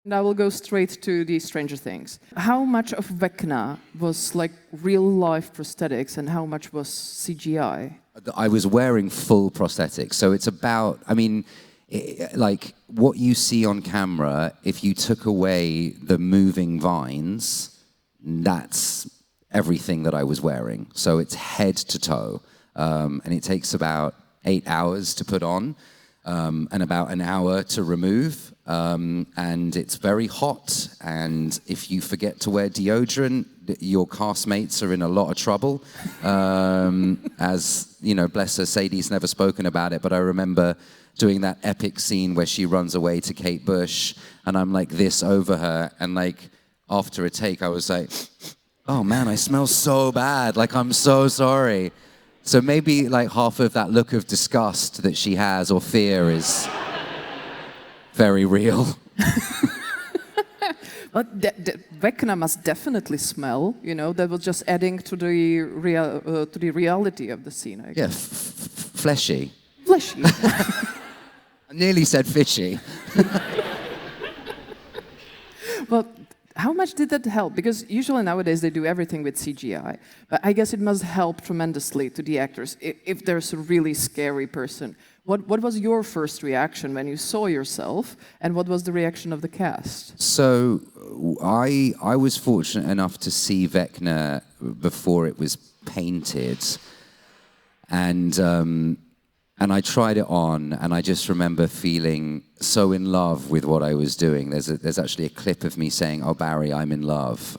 And I will go straight to the Stranger Things. How much of Vecna was like real-life prosthetics and how much was CGI? I was wearing full prosthetics, so it's about, I mean, like what you see on camera, if you took away the moving vines, that's everything that I was wearing. So it's head to toe, and it takes about 8 hours to put on, and about an hour to remove. And it's very hot, and if you forget to wear deodorant, your castmates are in a lot of trouble. As, you know, bless her, Sadie's never spoken about it, but I remember doing that epic scene where she runs away to Kate Bush, and I'm like this over her, and like after a take, I was like, oh man, I smell so bad, like I'm so sorry. So maybe like half of that look of disgust that she has, or fear, is very real. But Vecna must definitely smell, you know, that was just adding to the reality of the scene, I guess. Yeah, fleshy. Fleshy. I nearly said fishy. Well, how much did that help? Because usually nowadays they do everything with CGI. But I guess it must help tremendously to the actors if there's a really scary person. What was your first reaction when you saw yourself, and what was the reaction of the cast? So I was fortunate enough to see Vecna before it was painted, and I tried it on, and I just remember feeling so in love with what I was doing. There's actually a clip of me saying, "Oh Barry, I'm in love."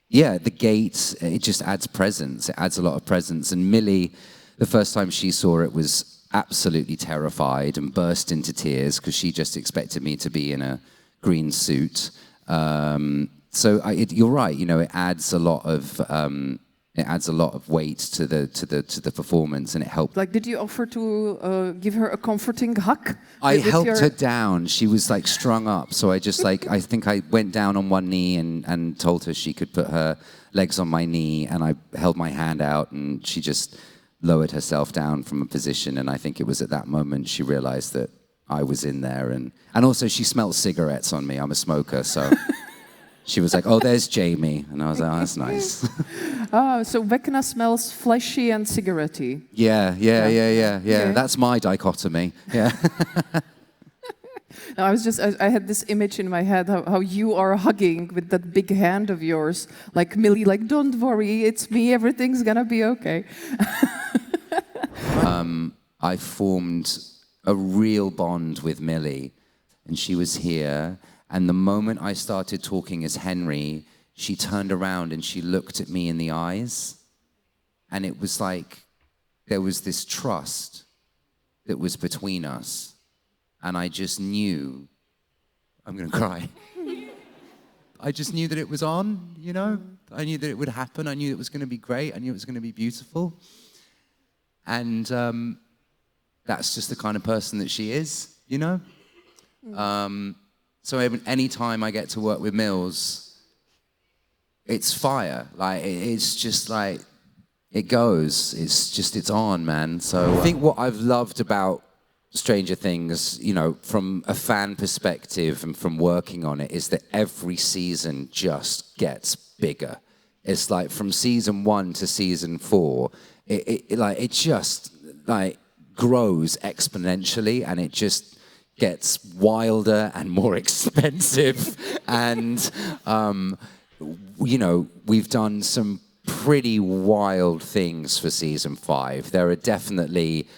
Yeah, the gate, it just adds presence. It adds a lot of presence. And Millie, the first time she saw it, was absolutely terrified and burst into tears because she just expected me to be in a green suit. So you're right. You know, it adds a lot of weight to the performance, and it helped. Like, did you offer to give her a comforting hug? I helped her down. She was like strung up, so I just like I think I went down on one knee and told her she could put her legs on my knee, and I held my hand out, and she just lowered herself down from a position, and I think it was at that moment she realized that I was in there, and also she smelled cigarettes on me. I'm a smoker, so she was like, "Oh, there's Jamie," and I was like, "Oh, that's nice." So Vecna smells fleshy and cigarette-y. Yeah. That's my dichotomy. Yeah. No, I had this image in my head how you are hugging with that big hand of yours, like Millie, like, "Don't worry, it's me, everything's gonna be okay." I formed a real bond with Millie, and she was here, and the moment I started talking as Henry, she turned around and she looked at me in the eyes, and it was like there was this trust that was between us. And I just knew, I'm going to cry. I just knew that it was on, you know? I knew that it would happen. I knew it was going to be great. I knew it was going to be beautiful. And that's just the kind of person that she is, you know? So any time I get to work with Mills, it's fire. Like, it's just like, it goes. It's on, man. So I think what I've loved about Stranger Things, you know, from a fan perspective and from working on it, is that every season just gets bigger. It's like from season 1 to season 4, it just like grows exponentially, and it just gets wilder and more expensive. And you know, we've done some pretty wild things for season 5. There are definitely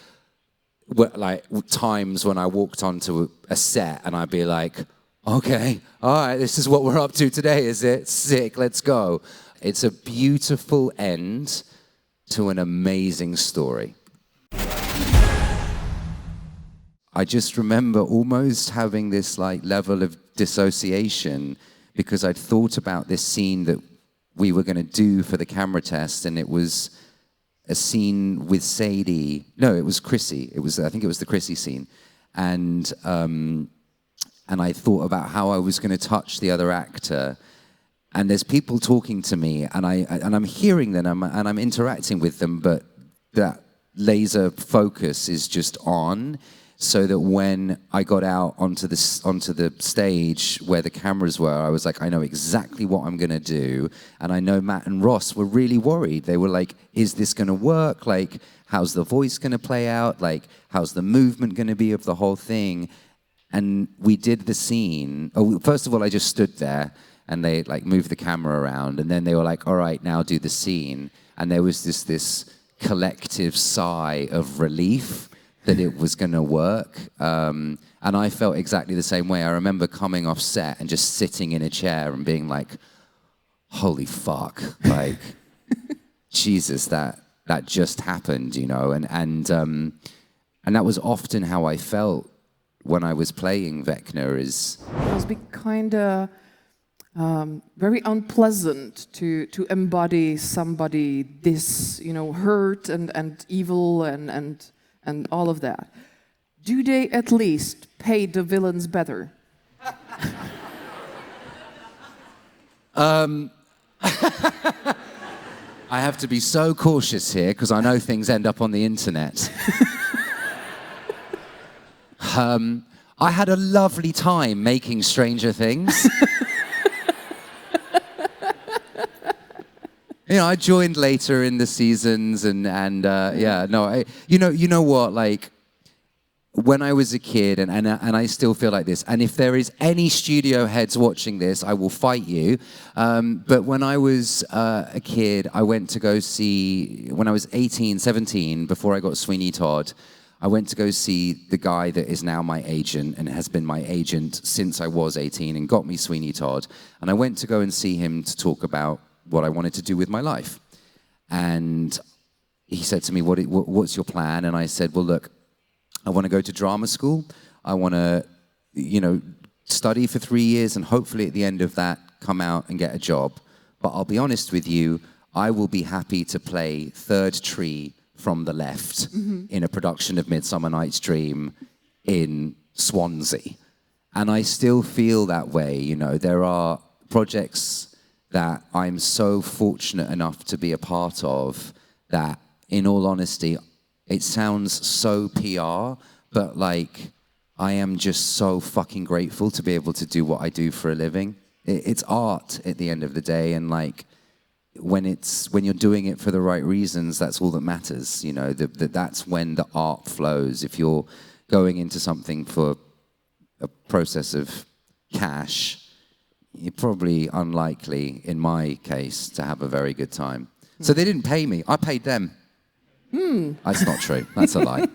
like times when I walked onto a set and I'd be like, okay, all right, this is what we're up to today, is it? Sick, let's go. It's a beautiful end to an amazing story. I just remember almost having this like level of dissociation because I'd thought about this scene that we were going to do for the camera test, and it was a scene with Sadie. No, it was Chrissy. I think it was the Chrissy scene. And I thought about how I was going to touch the other actor. And there's people talking to me, and I'm hearing them, and I'm interacting with them, but that laser focus is just on. so that when I got out onto the stage where the cameras were, I was like, I know exactly what I'm going to do. And I know Matt and Ross were really worried. They were like, is this going to work? Like, how's the voice going to play out? Like, how's the movement going to be of the whole thing? And we did the scene. Oh, first of all, I just stood there and they like moved the camera around. And then they were like, all right, now do the scene. And there was this collective sigh of relief that it was going to work. And I felt exactly the same way. I remember coming off set and just sitting in a chair and being like, holy fuck, like, Jesus, that just happened, you know? And that was often how I felt when I was playing Vecna. It must be kind of very unpleasant to embody somebody this, you know, hurt and evil and all of that. Do they at least pay the villains better? I have to be so cautious here because I know things end up on the internet. I had a lovely time making Stranger Things. You know, I joined later in the seasons, and yeah, no, you know what, like, when I was a kid, and I still feel like this, and if there is any studio heads watching this, I will fight you. But when I was a kid, I went to go see, when I was 18, 17, before I got Sweeney Todd, I went to go see the guy that is now my agent and has been my agent since I was 18 and got me Sweeney Todd. And I went to go and see him to talk about what I wanted to do with my life. And he said to me, what's your plan? And I said, well, look, I want to go to drama school. I want to, you know, study for 3 years and hopefully at the end of that come out and get a job. But I'll be honest with you, I will be happy to play third tree from the left in a production of Midsummer Night's Dream in Swansea. And I still feel that way, you know. There are projects that I'm so fortunate enough to be a part of that, in all honesty, it sounds so PR, but like, I am just so fucking grateful to be able to do what I do for a living. It's art at the end of the day, and like, when you're doing it for the right reasons, that's all that matters, you know, that's when the art flows. If you're going into something for a process of cash, you're probably unlikely, in my case, to have a very good time. So they didn't pay me. I paid them. That's not true. That's a lie.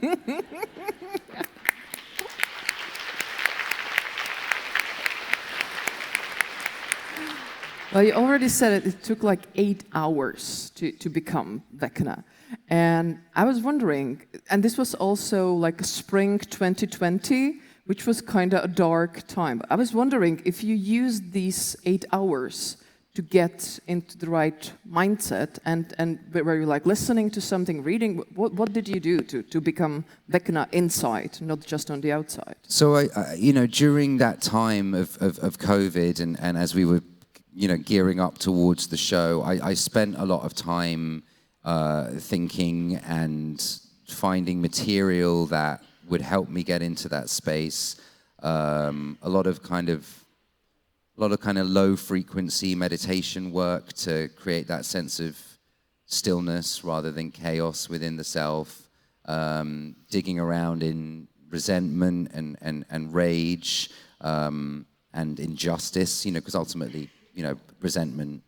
Well, you already said it took like 8 hours to become Vecna. And I was wondering, and this was also like spring 2020, which was kind of a dark time. I was wondering if you used these 8 hours to get into the right mindset and where you're like listening to something, reading, what did you do to become Vecna inside, not just on the outside? So, I you know, during that time of COVID and as we were, you know, gearing up towards the show, I spent a lot of time thinking and finding material that would help me get into that space. A lot of kind of low frequency meditation work to create that sense of stillness rather than chaos within the self. Digging around in resentment and rage and injustice, you know, because ultimately, you know, resentment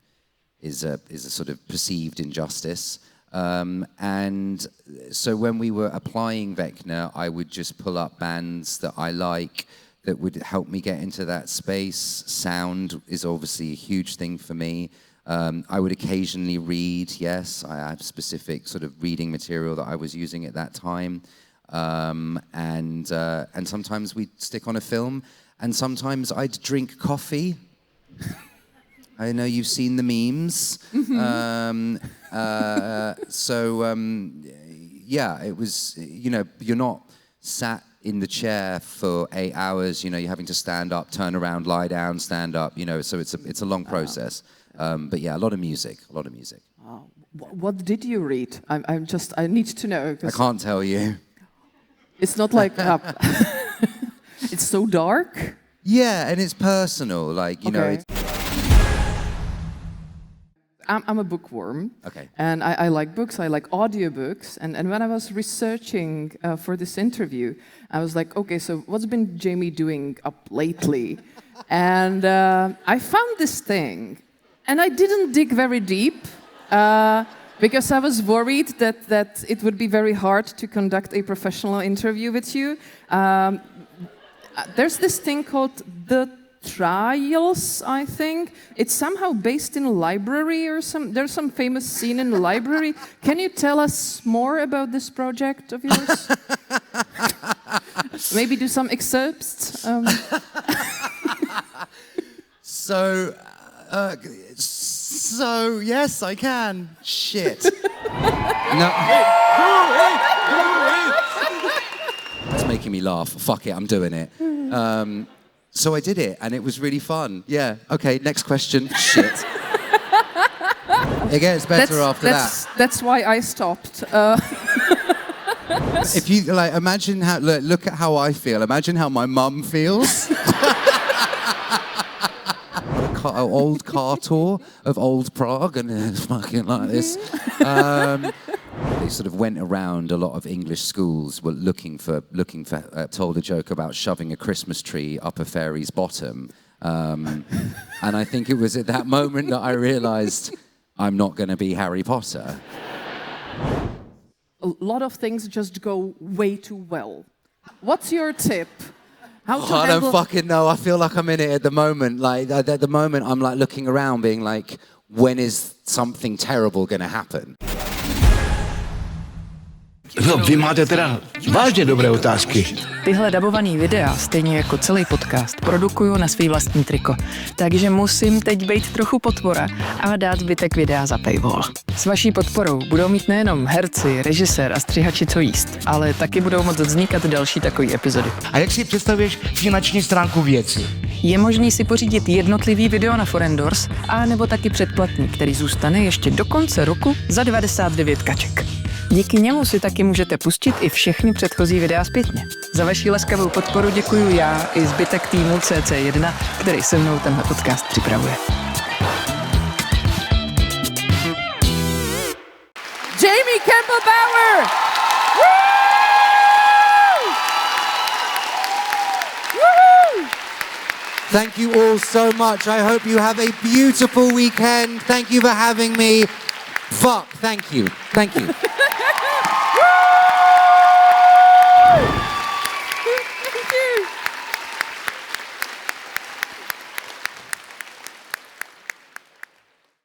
is a sort of perceived injustice. And so when we were applying Vecna, I would just pull up bands that I like that would help me get into that space. Sound is obviously a huge thing for me. I would occasionally read, yes. I have specific sort of reading material that I was using at that time. And sometimes we'd stick on a film, and sometimes I'd drink coffee. I know you've seen the memes. Yeah, it was, you know, you're not sat in the chair for 8 hours, you know, you're having to stand up, turn around, lie down, stand up, you know, so it's a long process. But yeah, a lot of music. What did you read? I need to know. I can't tell you. It's not like it's so dark. Yeah, and it's personal, like, you know. Okay. It's... I'm a bookworm. Okay. And I like books, I like audiobooks. And when I was researching for this interview, I was like, okay, so what's been Jamie doing up lately? And I found this thing. And I didn't dig very deep because I was worried that it would be very hard to conduct a professional interview with you. There's this thing called the Trials, I think. It's somehow based in a library or there's some famous scene in the library. Can you tell us more about this project of yours? Maybe do some excerpts? So, yes, I can. Shit. No. It's making me laugh. Fuck it, I'm doing it. So I did it, and it was really fun. Yeah. Okay. Next question. Shit. It gets better after that. That's why I stopped. If you like, imagine how. Look at how I feel. Imagine how my mum feels. Old car tour of old Prague, and it's fucking like this. They sort of went around a lot of English schools, were looking for told a joke about shoving a Christmas tree up a fairy's bottom, and I think it was at that moment that I realised I'm not going to be Harry Potter. A lot of things just go way too well. What's your tip? How to I don't fucking know. I feel like I'm in it at the moment. Like at the moment, I'm like looking around, being like, when is something terrible going to happen? No, vy máte teda vážně dobré otázky. Tyhle dabovaný videa, stejně jako celý podcast, produkuju na svý vlastní triko. Takže musím teď být trochu potvora a dát zbytek videa za paywall. S vaší podporou budou mít nejenom herci, režisér a střihači co jíst, ale taky budou moct vznikat další takové epizody. A jak si představuješ finanční stránku věci? Je možný si pořídit jednotlivý video na Forendors a nebo taky předplatný, který zůstane ještě do konce roku za 99 kaček. Díky němu si taky můžete pustit i všechny předchozí videa zpětně. Za vaši laskavou podporu děkuju já i zbytek týmu CC1, který se mnou tenhle podcast připravuje. Jamie Campbell Bower! Woo! Woo! Thank you all so much. I hope you have a beautiful weekend. Thank you for having me. Fuck, thank you. Thank you.